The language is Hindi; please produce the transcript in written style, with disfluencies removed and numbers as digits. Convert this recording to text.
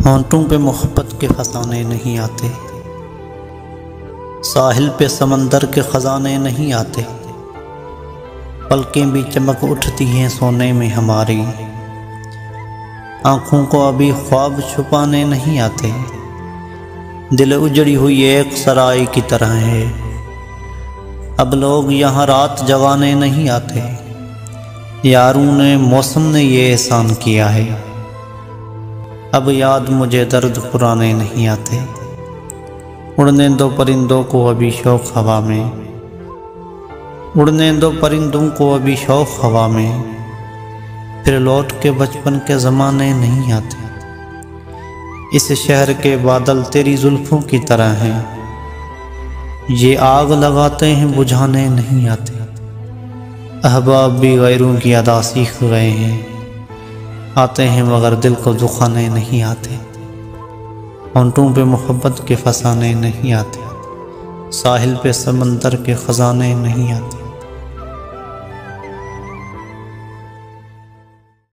होंठों पे मोहब्बत के फसाने नहीं आते, साहिल पे समंदर के खजाने नहीं आते। पलकें भी चमक उठती हैं सोने में हमारी, आँखों को अभी ख्वाब छुपाने नहीं आते। दिल उजड़ी हुई एक सराय की तरह है, अब लोग यहाँ रात जगाने नहीं आते। यारों ने मौसम ने ये एहसान किया है, अब याद मुझे दर्द पुराने नहीं आते। उड़ने दो परिंदों को अभी शौक हवा में, उड़ने दो परिंदों को अभी शौक हवा में, फिर लौट के बचपन के ज़माने नहीं आते। इस शहर के बादल तेरी जुल्फ़ों की तरह हैं, ये आग लगाते हैं बुझाने नहीं आते। अहबाब भी गैरों की अदा सीख गए हैं, आते हैं मगर दिल को दुखाने नहीं आते। होंठों पे मोहब्बत के फसाने नहीं आते, साहिल पे समंदर के खजाने नहीं आते।